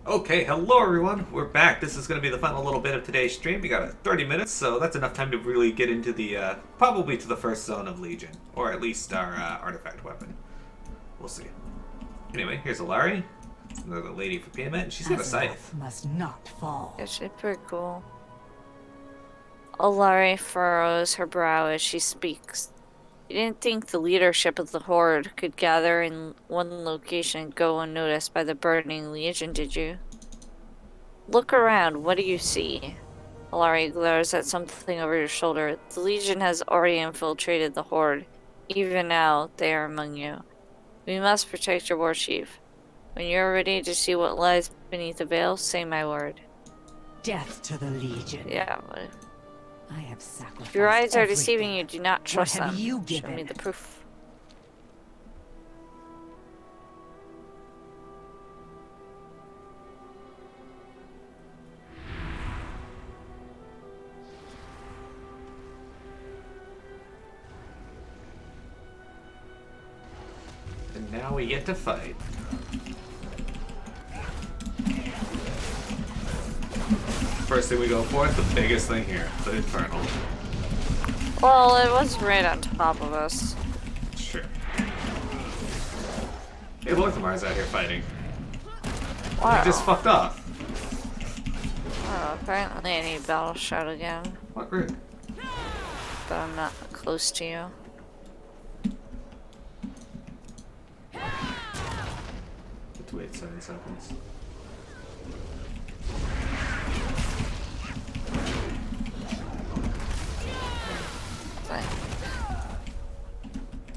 Okay, hello everyone. We're back. This is going to be the final little bit of today's stream. We got 30 minutes, so that's enough time to really get into the probably to the first zone of Legion, or at least our artifact weapon. We'll see. Anyway, here's Alari, another lady for Piamet, and she's got a scythe. Must not fall. Yeah, she's pretty cool. Alari furrows her brow as she speaks. You didn't think the leadership of the Horde could gather in one location and go unnoticed by the Burning Legion, did you? Look around, what do you see? Alari glares at something over your shoulder. The Legion has already infiltrated the Horde. Even now, they are among you. We must protect your war chief. When you're ready to see what lies beneath the veil, say my word. Death to the Legion. Yeah, but I have sacrificed if your eyes are everything. deceiving you, do not trust What have them. you Show me given? the proof. And now we get to fight. First thing we go for is the biggest thing here, the Infernal. Well, it was right on top of us. Sure. Hey, Lorthamar's out here fighting. Wow. He just fucked off. Oh, apparently I need battle shout again, What rude. but I'm not close to you. Let's wait 7 seconds. I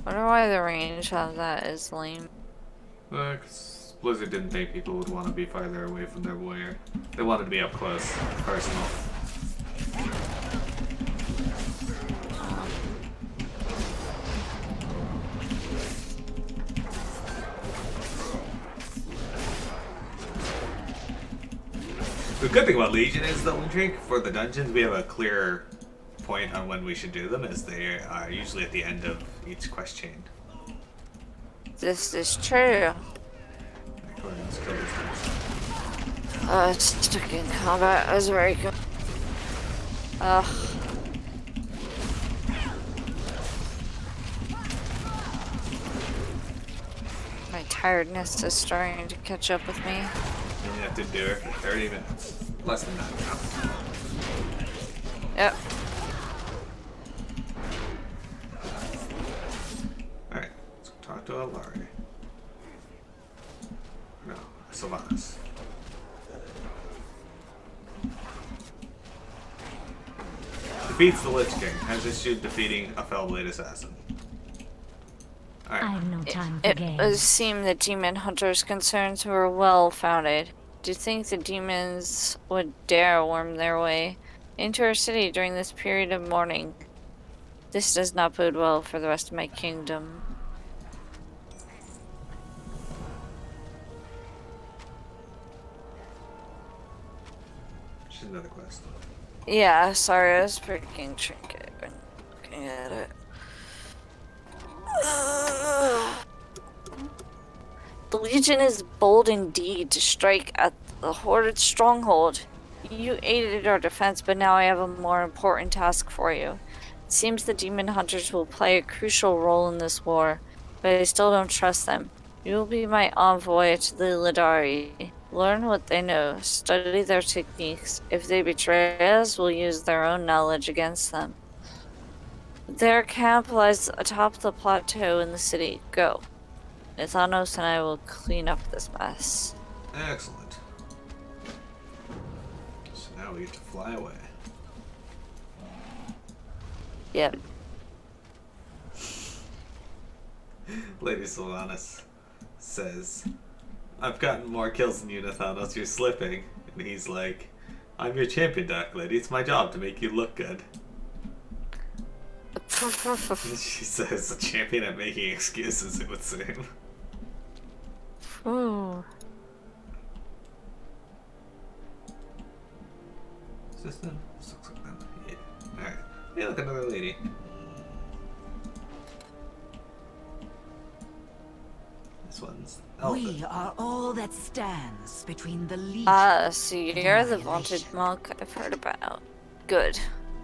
wonder why the range of that is lame. 'Cause Blizzard didn't think people would want to be farther away from their warrior. They wanted to be up close, personal. The good thing about Legion is, though, Drink, for the dungeons, we have a clear point on when we should do them, as they are usually at the end of each quest chain. This is true. Let's kill these guys. Stuck in combat. I was very good. Ugh. My tiredness is starting to catch up with me. And you have to do it for 30 minutes. Less than that now. Yep. Alright, let's go talk to Alari. No, Sylvanas. Defeats the Lich King. Has issued defeating a Fellblade Assassin. I Alright. have no time for It games. would seem the demon hunter's concerns were well founded. Do you think the demons would dare worm their way into our city during this period of mourning? This does not bode well for the rest of my kingdom. She's another quest. Yeah, sorry, I was freaking trinket when looking at it. The Legion is bold indeed to strike at the Horde stronghold. You aided our defense, but now I have a more important task for you. It seems the demon hunters will play a crucial role in this war, but I still don't trust them. You will be my envoy to the Lidari. Learn what they know, study their techniques. If they betray us, we'll use their own knowledge against them. Their camp lies atop the plateau in the city. Go. Nathanos and I will clean up this mess. Excellent. So now we get to fly away. Yep. Lady Sylvanas says, I've gotten more kills than you, Nathanos. You're slipping. And he's like, I'm your champion, Dark Lady. It's my job to make you look good. She says, a champion at making excuses, it would seem. Ooh. Is this them? This looks like them. Yeah. Alright. Hey, look, another lady. this one's We are all that stands between the Legion. So you're the vaunted monk I've heard about. Good.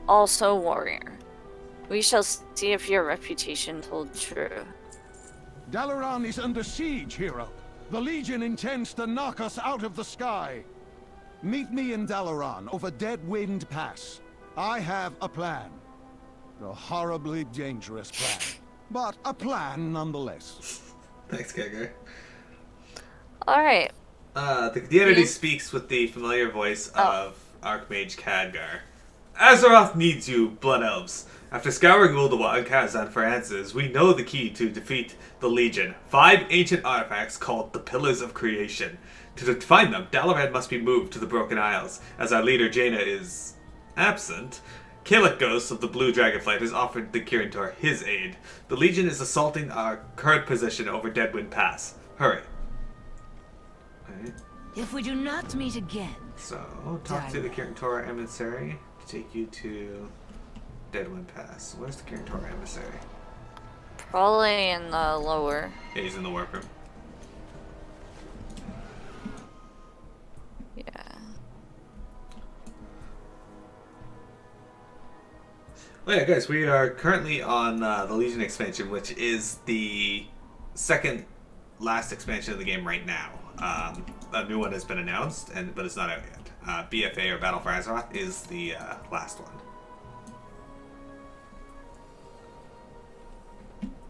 Also warrior. We shall see if your reputation holds true. Dalaran is under siege, hero. The Legion intends to knock us out of the sky. Meet me in Dalaran over Deadwind Pass. I have a plan. A horribly dangerous plan. But a plan nonetheless. Thanks, Geiger. Alright. The entity speaks with the familiar voice of Archmage Khadgar. Azeroth needs you, Blood Elves. After scouring Ulduat and Kazan for answers, we know the key to defeat the Legion. 5 ancient artifacts called the Pillars of Creation. To find them, Dalaran must be moved to the Broken Isles. As our leader Jaina is absent, Kalik Ghost of the Blue Dragonflight has offered the Kirintor his aid. The Legion is assaulting our current position over Deadwind Pass. Hurry. Alright. If we do not meet again, So, talk to the Kirintor emissary to take you to Deadwind Pass. Where's the Kirintor emissary? Probably in the lower. Yeah, he's in the workroom. Yeah. Oh yeah, guys, we are currently on the Legion expansion, which is the second last expansion of the game right now. A new one has been announced, but it's not out yet. BFA, or Battle for Azeroth, is the last one.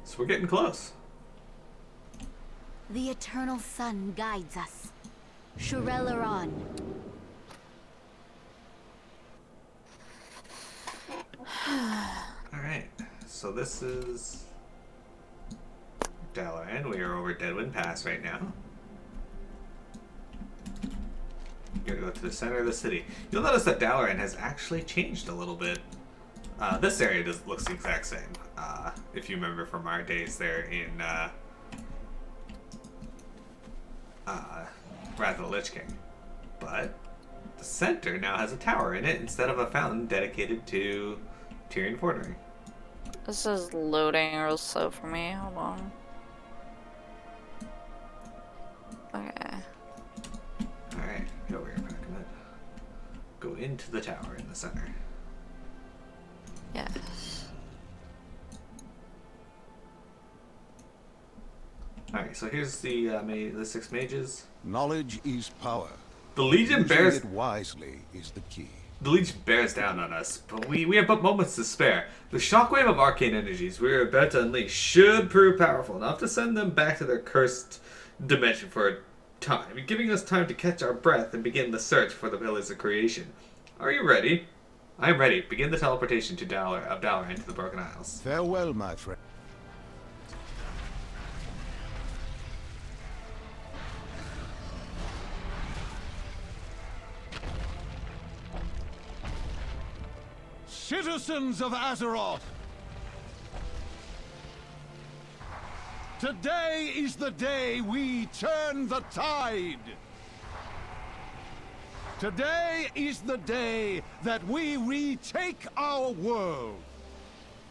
So we're getting close. The eternal sun guides us. Shurelaran. Alright, so this is Dalaran. We are over Deadwind Pass right now. Gotta go to the center of the city. You'll notice that Dalaran has actually changed a little bit. This area looks the exact same. If you remember from our days there in Wrath of the Lich King. But the center now has a tower in it instead of a fountain dedicated to Tyrion Fordring. This is loading real slow for me. Hold on. Okay. Alright, go over here, Packman. Go into the tower in the center. Yes. Alright, so here's the 6 mages. Knowledge is power. The Legion Using bears it wisely is the key. The Legion bears down on us, but we have but moments to spare. The shockwave of arcane energies we are about to unleash should prove powerful enough to send them back to their cursed dimension for a time, giving us time to catch our breath and begin the search for the Pillars of Creation. Are you ready? I am ready. Begin the teleportation to Dalaran to the Broken Isles. Farewell, my friend. Citizens of Azeroth! Today is the day we turn the tide! Today is the day that we retake our world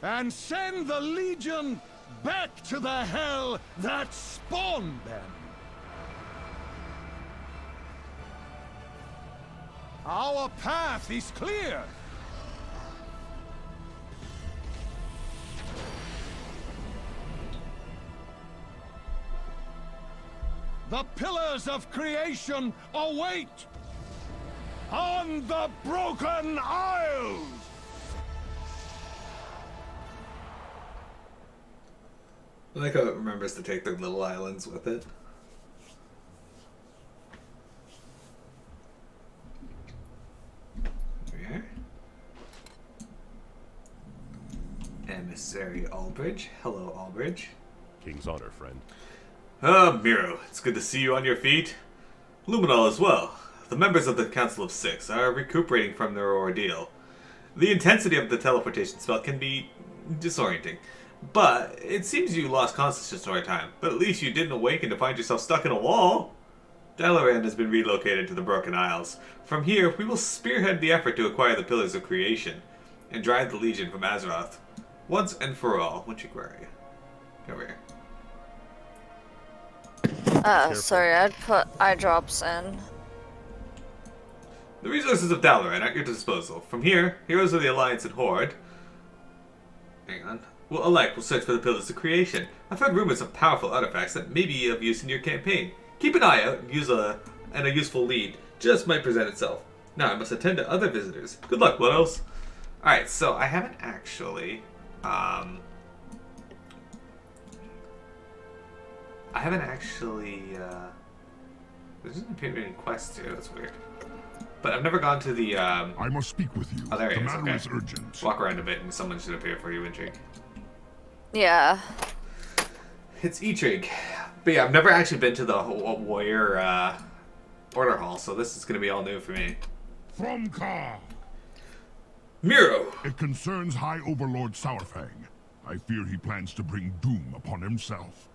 and send the Legion back to the hell that spawned them. Our path is clear. The Pillars of Creation await on the Broken Isles! I like how it remembers to take their little islands with it. Here we are. Emissary Albridge. Hello, Albridge. King's honor, friend. Miro, it's good to see you on your feet. Luminol as well. The members of the Council of Six are recuperating from their ordeal. The intensity of the teleportation spell can be disorienting, but it seems you lost consciousness over time. But at least you didn't awaken to find yourself stuck in a wall. Dalaran has been relocated to the Broken Isles. From here, we will spearhead the effort to acquire the Pillars of Creation and drive the Legion from Azeroth once and for all. Winchik, where are you? Over here. Sorry, I'd put eye drops in. The resources of Dalaran at your disposal. From here, heroes of the Alliance and Horde. Hang on. Will search for the Pillars of Creation. I've heard rumors of powerful artifacts that may be of use in your campaign. Keep an eye out and a useful lead just might present itself. Now I must attend to other visitors. Good luck, what else? Alright, so I haven't actually... there doesn't appear to be any quests here, that's weird. But I've never gone to the, I must speak with you. Oh, there he the is, matter okay. is urgent. Walk around a bit and someone should appear for you, Intrigue. Yeah. It's Intrigue. But yeah, I've never actually been to the Warrior, Order Hall, so this is going to be all new for me. From Ka. Miro! It concerns High Overlord Sourfang. I fear he plans to bring doom upon himself.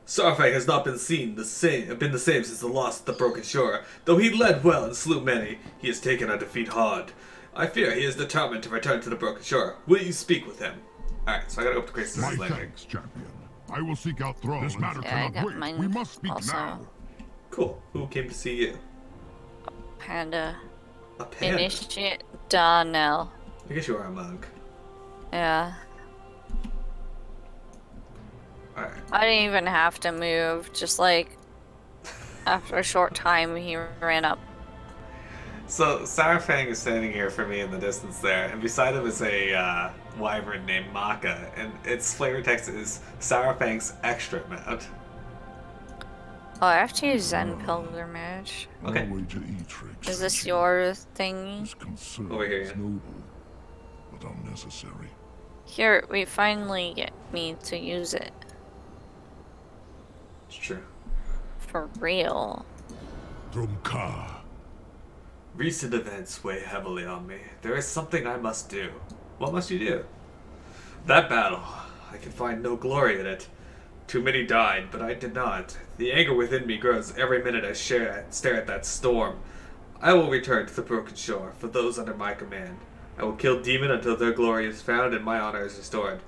Saurfang has not been the same since the loss at the Broken Shore. Though he led well and slew many, he has taken our defeat hard. I fear he is determined to return to the Broken Shore. Will you speak with him? Alright, so I gotta go up to Grace's My landing. thanks, champion. I will seek out Thrall. This matter Yeah, I cannot got wait. mine We must speak also. now. Cool. Who came to see you? Panda. A panda. Initiate Donnell. I guess you are a monk. Yeah. Alright. I didn't even have to move. Just like after a short time, he ran up. So, Saurfang is standing here for me in the distance there, and beside him is a wyvern named Maka, and its flavor text is Saurfang's extra mount. Oh, I have to use Zen Pilgrimage. Okay. Our way to Etrix. Is this your thingy? This concern Over here, is yeah. noble, but unnecessary. Here, we finally get me to use it. It's true. For real. From Ka. Recent events weigh heavily on me. There is something I must do. What must you do? That battle. I can find no glory in it. Too many died, but I did not. The anger within me grows every minute I stare at that storm. I will return to the Broken Shore for those under my command. I will kill demon until their glory is found and my honor is restored.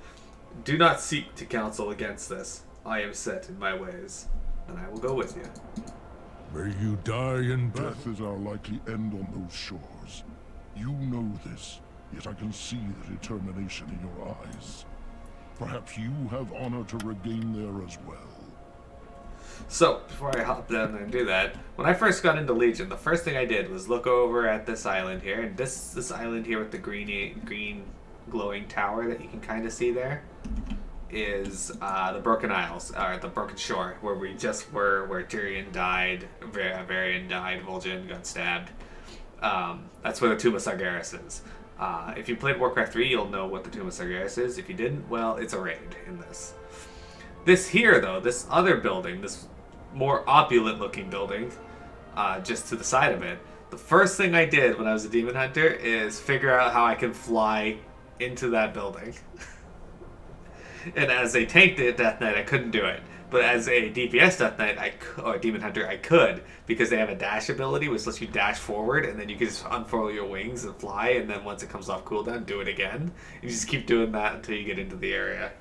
Do not seek to counsel against this. I am set in my ways, and I will go with you. May you die in death is our likely end on those shores. You know this, yet I can see the determination in your eyes. Perhaps you have honor to regain there as well. So, before I hop down there and do that, when I first got into Legion, the first thing I did was look over at this island here, and this island here with the green glowing tower that you can kind of see there is the Broken Isles, or the Broken Shore, where we just were, where Tyrion died, Varian died, Vol'jin got stabbed. That's where the Tomb of Sargeras is. If you played Warcraft 3, you'll know what the Tomb of Sargeras is. If you didn't, well, it's a raid in this. This here, though, this other building, this more opulent looking building, just to the side of it, the first thing I did when I was a demon hunter is figure out how I can fly into that building. And as a tank Death Knight, I couldn't do it. But as a DPS Death Knight, or Demon Hunter, I could, because they have a dash ability, which lets you dash forward, and then you can just unfurl your wings and fly, and then once it comes off cooldown, do it again. You just keep doing that until you get into the area.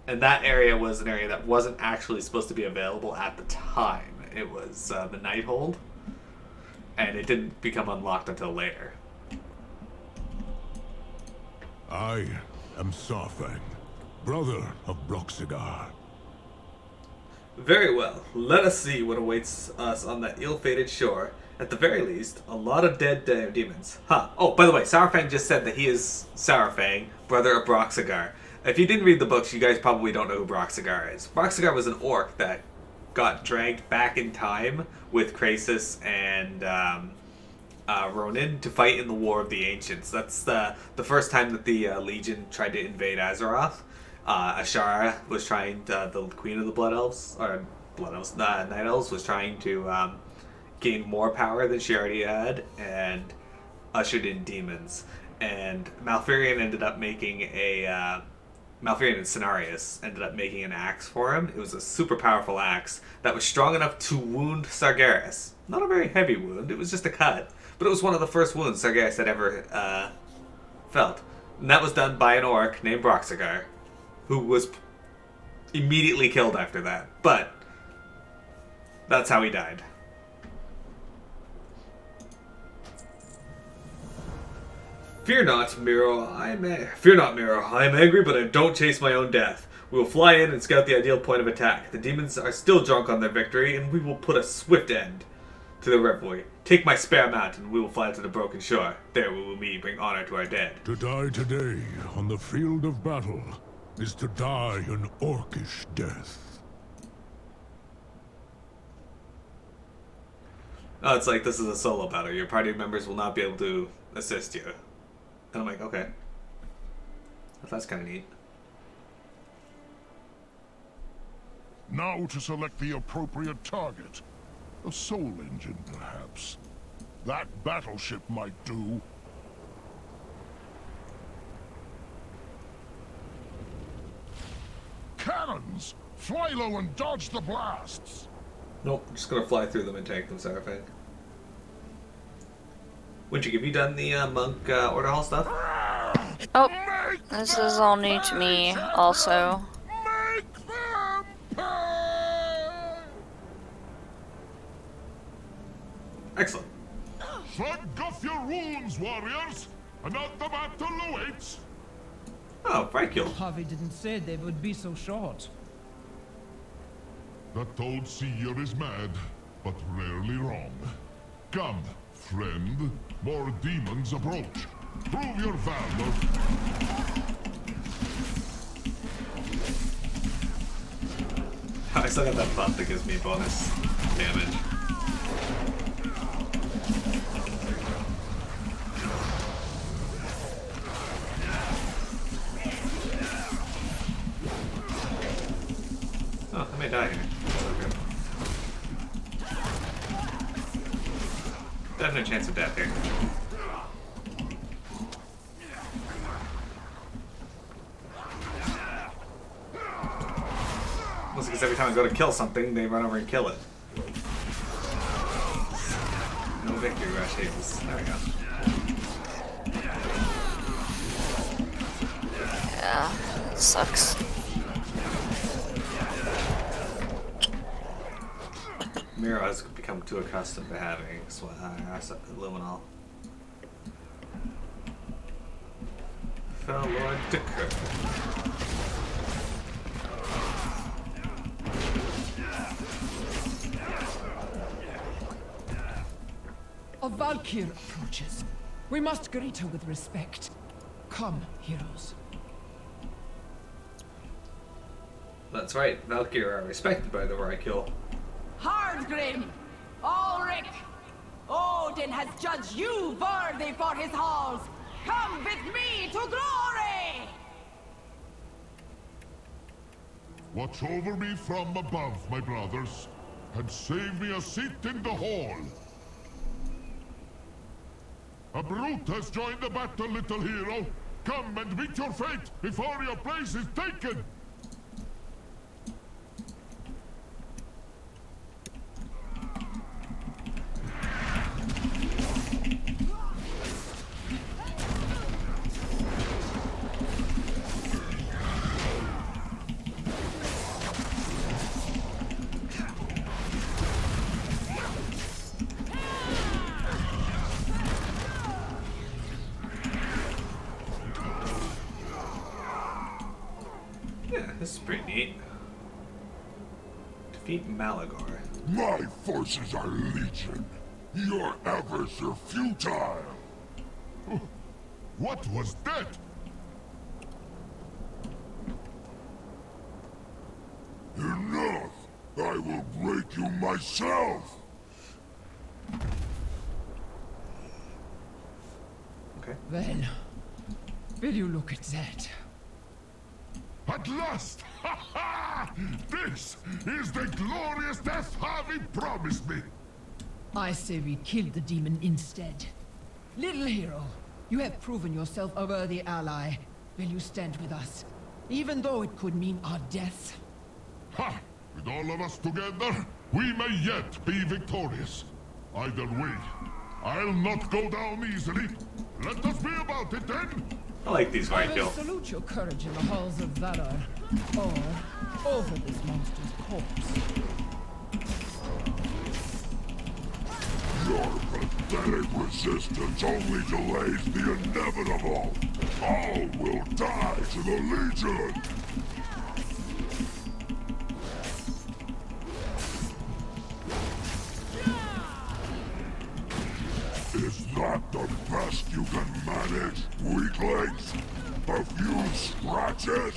And that area was an area that wasn't actually supposed to be available at the time. It was the Nighthold, and it didn't become unlocked until later. I am Saurfang, brother of Broxigar. Very well. Let us see what awaits us on that ill-fated shore. At the very least, a lot of dead demons. Huh. Oh, by the way, Saurfang just said that he is Saurfang, brother of Broxigar. If you didn't read the books, you guys probably don't know who Broxigar is. Broxigar was an orc that got dragged back in time with Krasus and Ronin to fight in the War of the Ancients. That's the first time that the Legion tried to invade Azeroth. Ashara was trying to, the Queen of the Blood Elves, or Blood Elves, Night Elves, was trying to gain more power than she already had, and ushered in demons. And Malfurion ended up making a Malfurion and Cenarius ended up making an axe for him. It was a super powerful axe that was strong enough to wound Sargeras. Not a very heavy wound, it was just a cut. But it was one of the first wounds Sargeras had ever felt. And that was done by an orc named Broxigar, who was immediately killed after that. But That's how he died. Fear not, Miro. Fear not, Miro. I am angry, but I don't chase my own death. We will fly in and scout the ideal point of attack. The demons are still drunk on their victory, and we will put a swift end to the revelry. Take my spare mount, and we will fly to the broken shore. There we will meet, bring honor to our dead. To die today on the field of battle is to die an orcish death. Oh, it's like this is a solo battle. Your party members will not be able to assist you. And I'm like, okay. That's kind of neat. Now to select the appropriate target. A soul engine, perhaps. That battleship might do. Cannons! Fly low and dodge the blasts! Nope, I'm just gonna fly through them and take them, Seraphine. Winchik, have you done the monk order hall stuff? Oh, this is all new to me, also. Make them pay! Excellent. Shrug off your wounds, warriors! Another battle awaits! Oh, Valarjar. Harvey didn't say they would be so short. That old seer is mad, but rarely wrong. Come, friend. More demons approach. Prove your valor. I still got that buff that gives me bonus damage. Oh, I may die here. Okay. I have no chance of death here. Mostly because every time I go to kill something, they run over and kill it. No victory rush hates. There we go. Yeah, it sucks. Miro has become too accustomed to having luminol. Fell Lord Decur. A Valkyr approaches. We must greet her with respect. Come, heroes. That's right, Valarjar are respected by the Valarjar. Hardgrim! Ulrich! Odin has judged you worthy for his halls! Come with me to glory! Watch over me from above, my brothers, and save me a seat in the hall. A brute has joined the battle, little hero. Come and meet your fate before your place is taken! Yeah, this is pretty neat. Defeat Malagor. My forces are legion. Your efforts are futile. What was that? Enough! I will break you myself! Okay. Well, will you look at that? At last! Ha ha! This is the glorious death Harvey promised me! I say we kill the demon instead. Little hero, you have proven yourself a worthy ally. Will you stand with us? Even though it could mean our death? Ha! With all of us together, we may yet be victorious. Either way, I'll not go down easily. Let us be about it then! I like these I will Valarjar. salute your courage in the halls of Valar, or over this monster's corpse. Your pathetic resistance only delays the inevitable. All will die to the Legion. Is that the best you can manage, weaklings? A few scratches?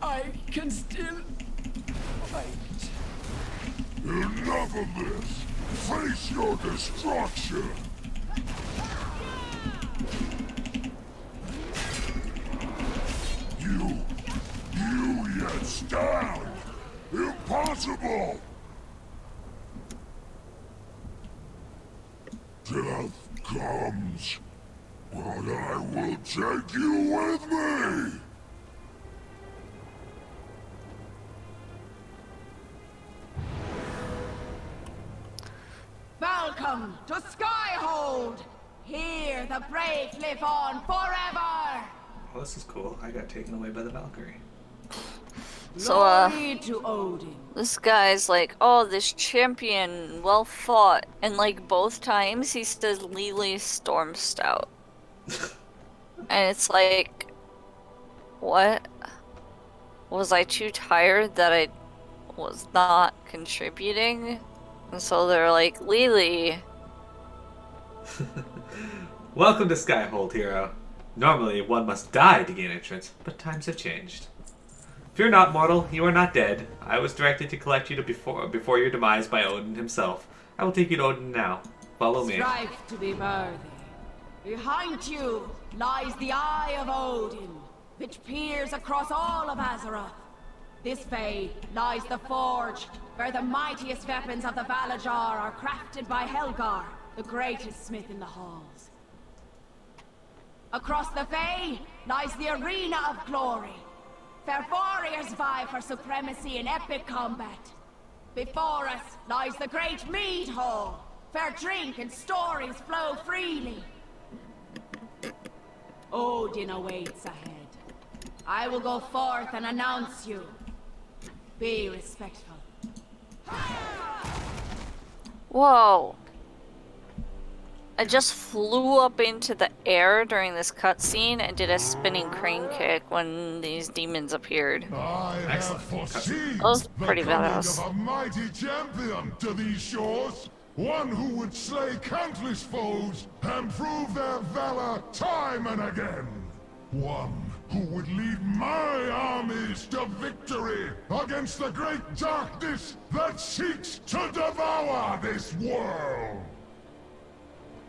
I can still fight. Enough of this! Face your destruction! You yet stand! Impossible! Death comes, but I will take you with me! Welcome to Skyhold! Here the brave live on forever! Oh, this is cool. I got taken away by the Valkyrie. So, Glory to Odin. this guy's like, oh, this champion, well fought. And like both times he says Lily Storm Stout. And it's like, what? Was I too tired that I was not contributing? And so they're like, Lily. Welcome to Skyhold, hero. Normally, one must die to gain entrance, but times have changed. Fear not, mortal, you are not dead. I was directed to collect you before your demise by Odin himself. I will take you to Odin now. Follow me. Strive to be worthy. Behind you lies the Eye of Odin, which peers across all of Azeroth. This way lies the Forge, where the mightiest weapons of the Valarjar are crafted by Helgar, the greatest smith in the halls. Across the Bay lies the Arena of Glory, where warriors vie for supremacy in epic combat. Before us lies the Great Mead Hall, where drink and stories flow freely. Odin awaits ahead. I will go forth and announce you. Be respectful. Whoa. I just flew up into the air during this cutscene and did a spinning crane kick when these demons appeared. I have Excellent. foreseen That was the pretty coming badass. of a mighty champion to these shores. One who would slay countless foes and prove their valor time and again. One who would lead my armies to victory against the great darkness that seeks to devour this world.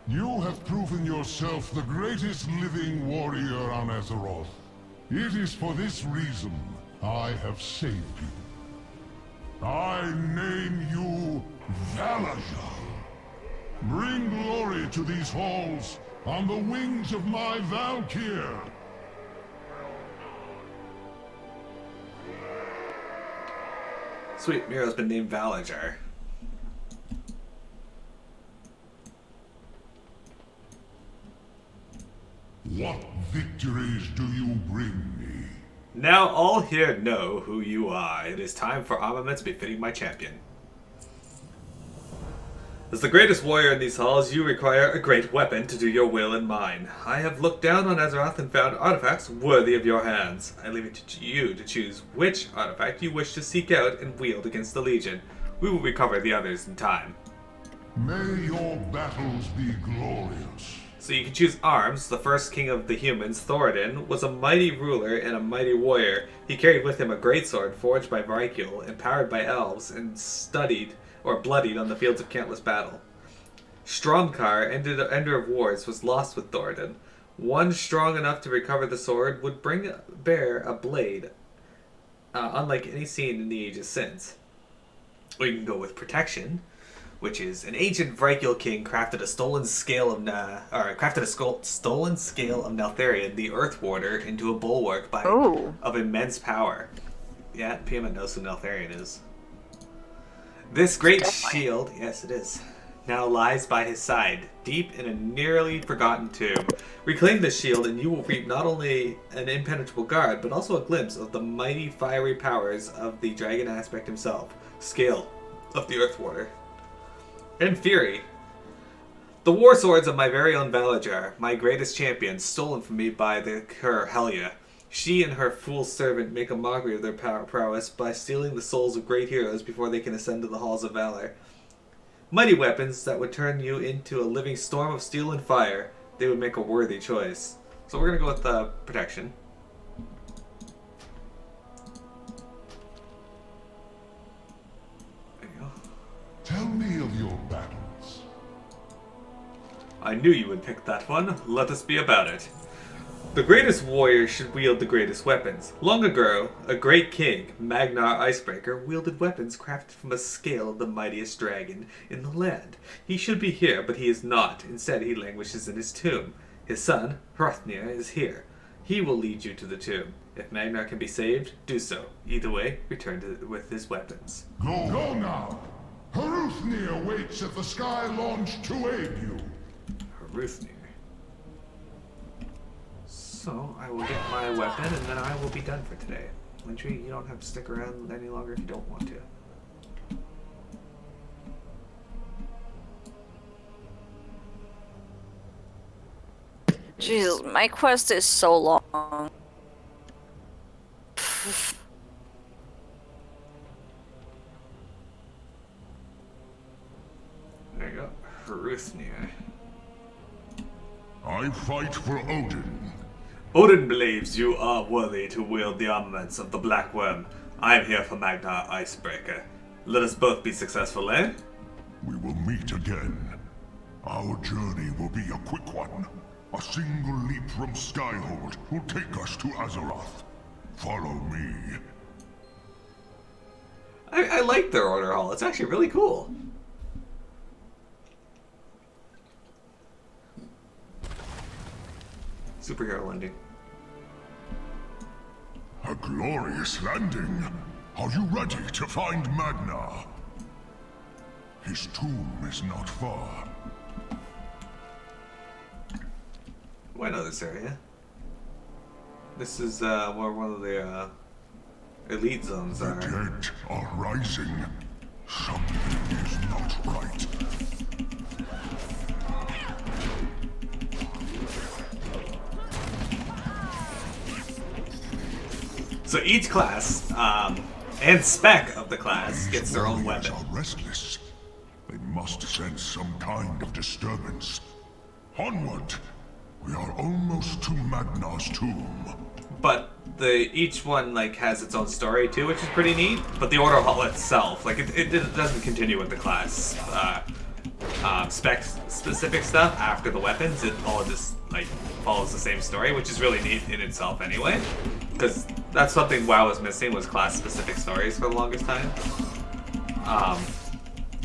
You have proven yourself the greatest living warrior on Azeroth. It is for this reason I have saved you. I name you Valarjar. Bring glory to these halls on the wings of my Valkyr. Sweet, Mearo's been named Valarjar. What victories do you bring me? Now all here know who you are. It is time for armaments befitting my champion. As the greatest warrior in these halls, you require a great weapon to do your will and mine. I have looked down on Azeroth and found artifacts worthy of your hands. I leave it to you to choose which artifact you wish to seek out and wield against the Legion. We will recover the others in time. May your battles be glorious. So you can choose arms. The first king of the humans, Thoradin, was a mighty ruler and a mighty warrior. He carried with him a greatsword forged by Vrykul and powered by elves and bloodied on the fields of countless battle. Stromkar, Ender of Wars, was lost with Thoradin. One strong enough to recover the sword would bear a blade, unlike any seen in the ages since. Or you can go with Protection, which is an ancient Vrykul king crafted a stolen scale of Neltharion, the Earth Warder, into a bulwark of immense power. Yeah, Pima knows who Neltharion is. This great shield, yes it is, now lies by his side, deep in a nearly forgotten tomb. Reclaim this shield and you will reap not only an impenetrable guard, but also a glimpse of the mighty fiery powers of the dragon aspect himself, Scale of the Earth Warder. In fury, the war swords of my very own Valarjar, my greatest champion, stolen from me by her Helya. She and her fool servant make a mockery of their prowess by stealing the souls of great heroes before they can ascend to the halls of valor. Mighty weapons that would turn you into a living storm of steel and fire. They would make a worthy choice. So we're going to go with protection. There you go. Tell me of your battles. I knew you would pick that one. Let us be about it. The greatest warrior should wield the greatest weapons. Long ago, a great king, Magnar Icebreaker, wielded weapons crafted from a scale of the mightiest dragon in the land. He should be here, but he is not. Instead, he languishes in his tomb. His son, Hrothnir, is here. He will lead you to the tomb. If Magnar can be saved, do so. Either way, return with his weapons. Go now! Hrothnir waits at the sky launch to aid you. Hrothnir. So, I will get my weapon, and then I will be done for today. Wintry, you don't have to stick around any longer if you don't want to. Jesus, my quest is so long. There you go. Hrothnir. I fight for Odin. Odin believes you are worthy to wield the armaments of the Black Worm. I am here for Magnar Icebreaker. Let us both be successful, eh? We will meet again. Our journey will be a quick one. A single leap from Skyhold will take us to Azeroth. Follow me. I like their order hall. It's actually really cool. Superhero landing. A glorious landing. Are you ready to find Magnar? His tomb is not far. Oh, I know this area. This is where one of the elite zones The are. dead are rising. Something is not right. So each class and spec of the class These gets their own warriors weapon. are restless. They must sense some kind of disturbance. Onward! We are almost to Magnar's tomb. But each one like has its own story too, which is pretty neat. But the order hall itself, like it doesn't continue with the class spec specific stuff after the weapons. It all just like follows the same story, which is really neat in itself anyway. Because that's something WoW was missing, was class specific stories for the longest time.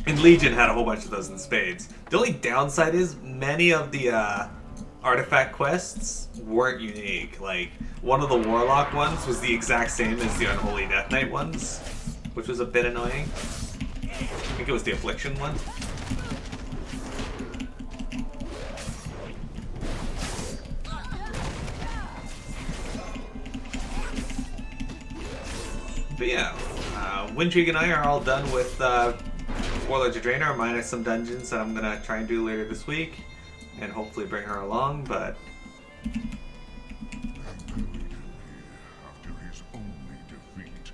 And Legion had a whole bunch of those in spades. The only downside is many of the artifact quests weren't unique. Like, one of the Warlock ones was the exact same as the Unholy Death Knight ones, which was a bit annoying. I think it was the Affliction one. But yeah, Windrig and I are all done with Warlord Draenor, minus some dungeons that I'm going to try and do later this week, and hopefully bring her along, but... After his only defeat.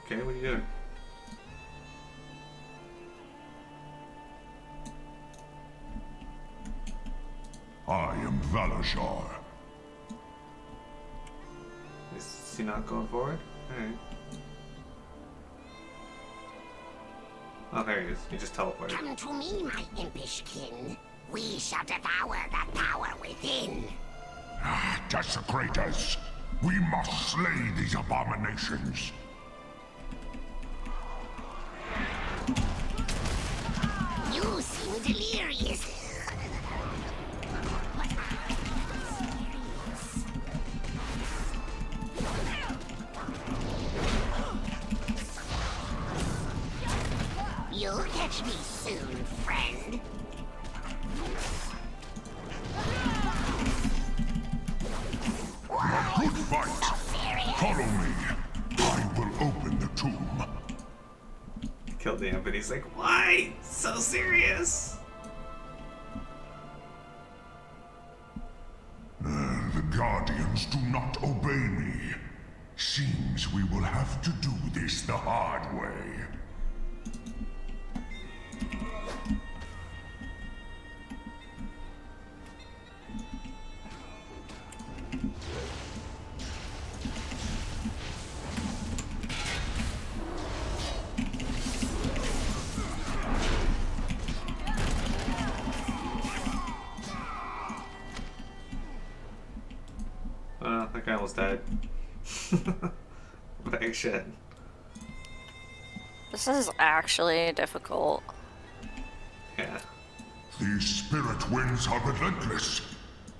Okay, what are you doing? I am Valarjar. Is he not going forward? Alright. Oh, there he is. He just teleported. Come to me, my impish kin. We shall devour the power within. Desecrators! We must slay these abominations. You seem delirious. You'll catch me soon, friend. A good fight. Follow me. I will open the killed the but he's like, why? So serious? The Guardians do not obey me. Seems we will have to do this the hard way. That guy almost died. Bag shit. This is actually difficult. Yeah. These spirit winds are relentless.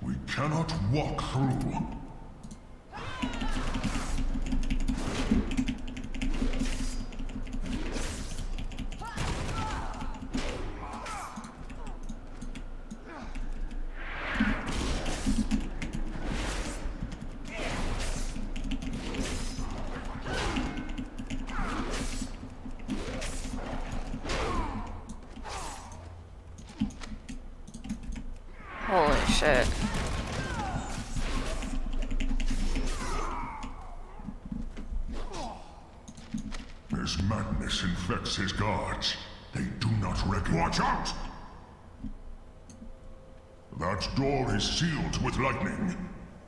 We cannot walk through. Holy shit. His madness infects his guards. They do not recognize. Watch out! That door is sealed with lightning.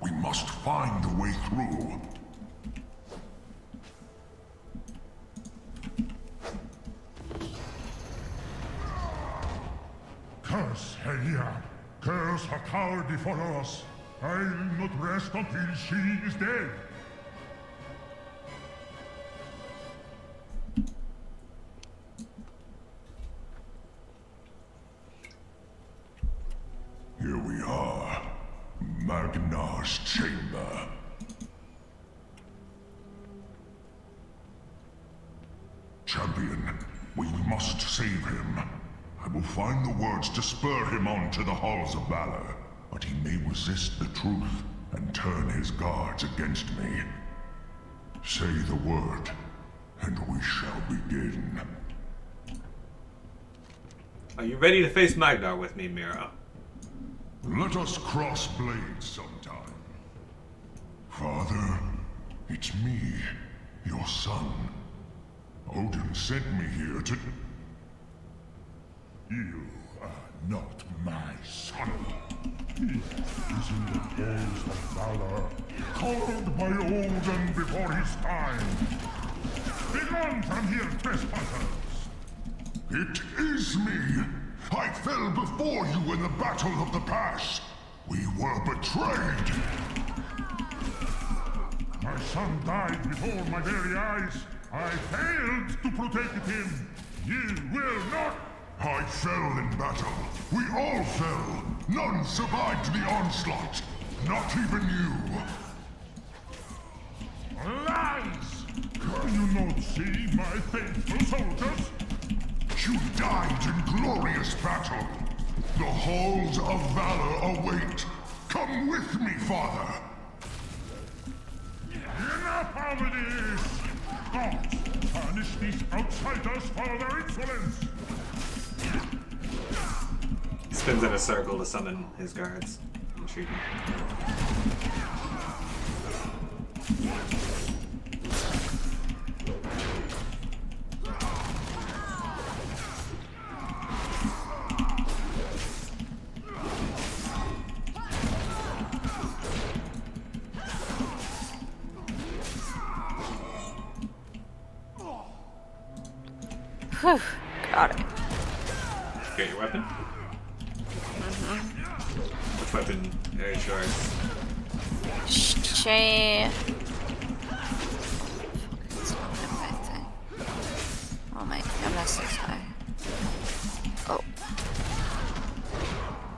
We must find a way through. Curse Helia! Curse her cowardly followers! I'll not rest until she is dead! Here we are. Magnar's chamber. Champion, we must save him. I will find the words to spur him on to the halls of valor, but he may resist the truth and turn his guards against me. Say the word, and we shall begin. Are you ready to face Magnar with me, Miro? Let us cross blades sometime. Father, it's me, your son. Odin sent me here to... You are not my son. He is in the halls of valor, called by Odin before his time. Begone from here, trespassers! It is me! I fell before you in the Battle of the Pass! We were betrayed! My son died before my very eyes. I failed to protect him. You will not... I fell in battle. We all fell. None survived the onslaught. Not even you. Lies! Can you not see my faithful soldiers? You died in glorious battle. The halls of valor await. Come with me, father. Enough of this! Gods, punish these outsiders for their insolence! He spins in a circle to summon his guards. Intriguing. Whew, got it. Get your weapon? Which weapon is yours? Oh my goodness, it's high. Oh.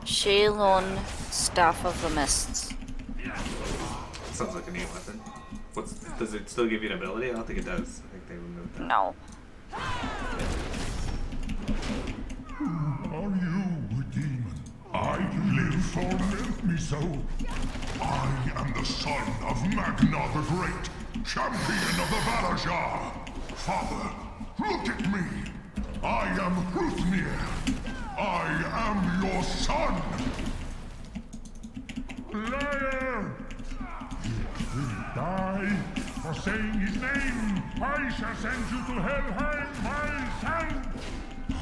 Shaylon, Staff of the Mists. Sounds like a neat weapon. Does it still give you an ability? I don't think it does. I think they removed that. No. Are you a demon? I live, torment me so. I am the son of Magnar the Great, champion of the Valarjar. Father, look at me. I am Hruthnir. I am your son. Liar! You will die for saying his name. I shall send you to Helheim, my son. I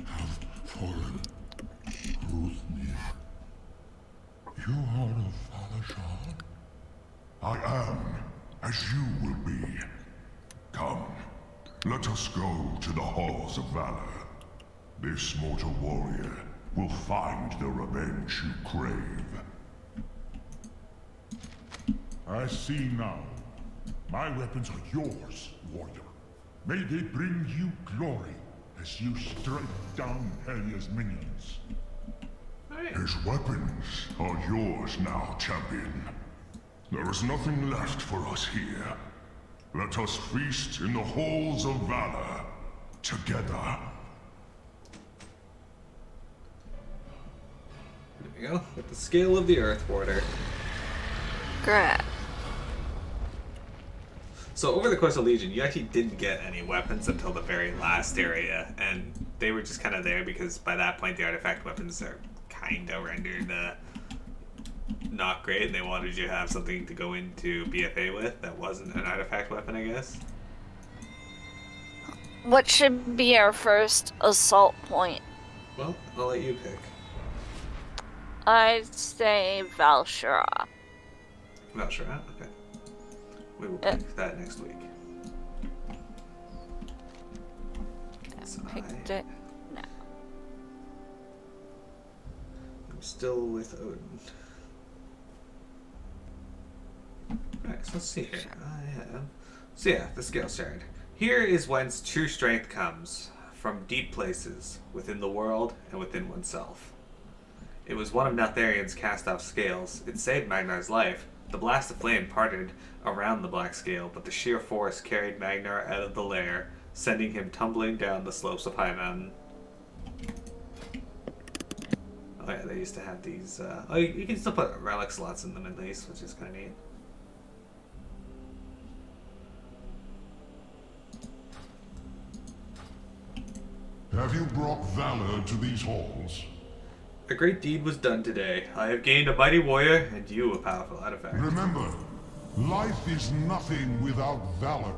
have fallen. Hruthnir. You are a Valarjar? I am, as you will be. Come, let us go to the halls of Valor. This mortal warrior will find the revenge you crave. I see now. My weapons are yours, warrior. May they bring you glory as you strike down Helya's minions. His weapons are yours now, champion. There is nothing left for us here. Let us feast in the halls of Valor, together. There we go, with the scale of the Earth Warder. Great. So over the course of Legion, you actually didn't get any weapons until the very last area, and they were just kind of there because by that point the artifact weapons are kind of rendered not great, and they wanted you to have something to go into BFA with that wasn't an artifact weapon, I guess. What should be our first assault point? Well, I'll let you pick. I'd say Valarjar. Valarjar, okay. We will pick that next week. I picked it now. I'm still with Odin. Alright, so let's see here. So yeah, the scale shard. Here is whence true strength comes, from deep places, within the world and within oneself. It was one of Neltharion's cast-off scales. It saved Magnar's life. The blast of flame parted around the black scale, but the sheer force carried Magnar out of the lair, sending him tumbling down the slopes of High Mountain. Oh yeah, they used to have these, oh, you can still put relic slots in them at least, which is kind of neat. Have you brought valor to these halls? A great deed was done today. I have gained a mighty warrior, and you a powerful artifact. Remember, life is nothing without valor.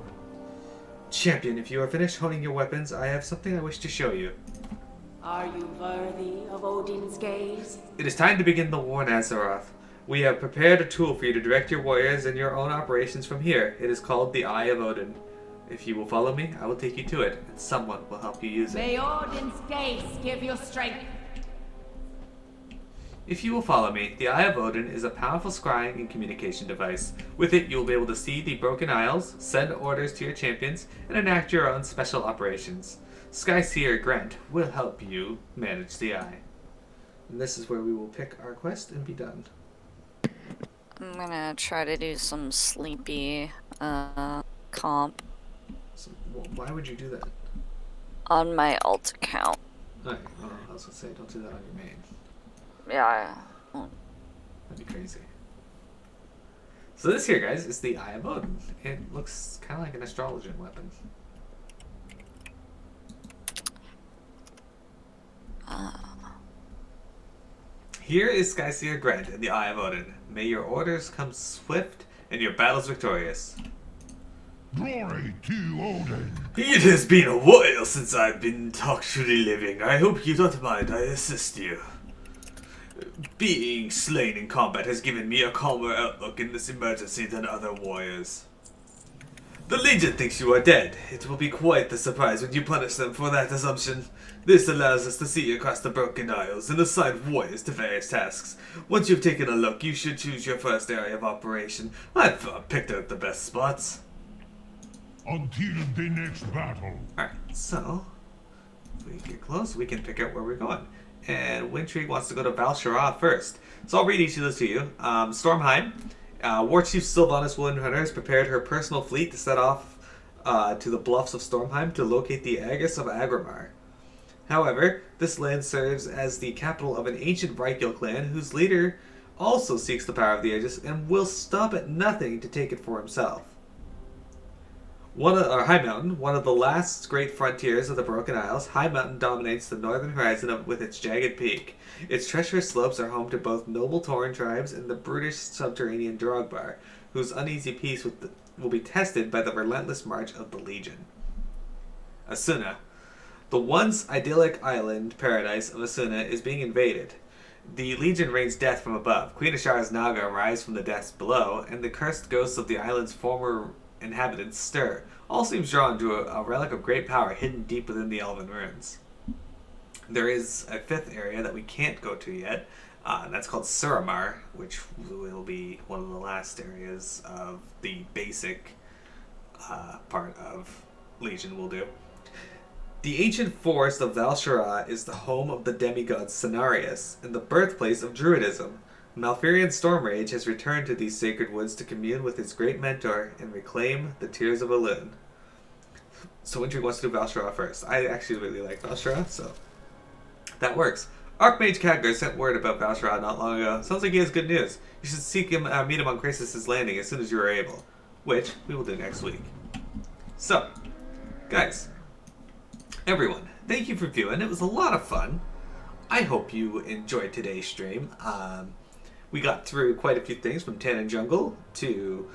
Champion, if you are finished honing your weapons, I have something I wish to show you. Are you worthy of Odin's gaze? It is time to begin the war in Azeroth. We have prepared a tool for you to direct your warriors and your own operations from here. It is called the Eye of Odin. If you will follow me, I will take you to it, and someone will help you use it. May Odin's gaze give you strength. If you will follow me, the Eye of Odin is a powerful scrying and communication device. With it, you will be able to see the Broken Isles, send orders to your champions, and enact your own special operations. Skyseer Grant will help you manage the Eye. And this is where we will pick our quest and be done. I'm gonna try to do some sleepy comp So, why would you do that? on my alt account. Alright, well, I was gonna say, don't do that on your main. Yeah. That'd be crazy. So this here, guys, is the Eye of Odin. It looks kind of like an astrologian weapon. Here is Skyseer Grant and the Eye of Odin. May your orders come swift and your battles victorious. Glory to Odin! It has been a while since I've been talked to the living. I hope you don't mind I assist you. Being slain in combat has given me a calmer outlook in this emergency than other warriors. The Legion thinks you are dead. It will be quite the surprise when you punish them for that assumption. This allows us to see across the Broken Isles and assign warriors to various tasks. Once you've taken a look, you should choose your first area of operation. I've picked out the best spots. Until the next battle. Alright, so if we get close, we can pick out where we're going. And Wintry wants to go to Valarjar first. So I'll read each of those to you. Stormheim. War Chief Sylvanas Windrunner has prepared her personal fleet to set off to the bluffs of Stormheim to locate the Aegis of Agramar. However, this land serves as the capital of an ancient Vrykil clan whose leader also seeks the power of the Aegis and will stop at nothing to take it for himself. High Mountain, one of the last great frontiers of the Broken Isles, High Mountain dominates the northern horizon with its jagged peak. Its treacherous slopes are home to both noble Tauren tribes and the brutish subterranean Drogbar, whose uneasy peace will be tested by the relentless march of the Legion. Asuna. The once idyllic island paradise of Asuna is being invaded. The Legion rains death from above. Queen Ashara's Naga rise from the depths below, and the cursed ghosts of the island's former inhabitants stir. All seems drawn to a relic of great power hidden deep within the Elven ruins. There is a fifth area that we can't go to yet, and that's called Suramar, which will be one of the last areas of the basic part of Legion we'll do. The ancient forest of Valarjar is the home of the demigod Cenarius and the birthplace of Druidism. Malfurion Stormrage has returned to these sacred woods to commune with his great mentor and reclaim the Tears of Elune. So Wintry wants to do Valarjar first. I actually really like Valarjar, so that works. Archmage Khadgar sent word about Valarjar not long ago. Sounds like he has good news. You should meet him on Krasus' landing as soon as you are able, which we will do next week. So, guys, everyone, thank you for viewing. It was a lot of fun. I hope you enjoyed today's stream. We got through quite a few things, from Tannin Jungle to...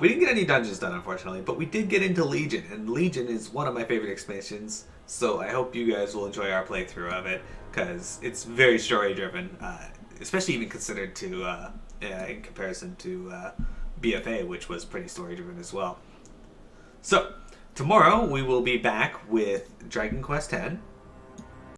we didn't get any dungeons done, unfortunately, but we did get into Legion, and Legion is one of my favorite expansions, so I hope you guys will enjoy our playthrough of it, because it's very story-driven, especially even considered to, in comparison to BFA, which was pretty story-driven as well. So, tomorrow we will be back with Dragon Quest X,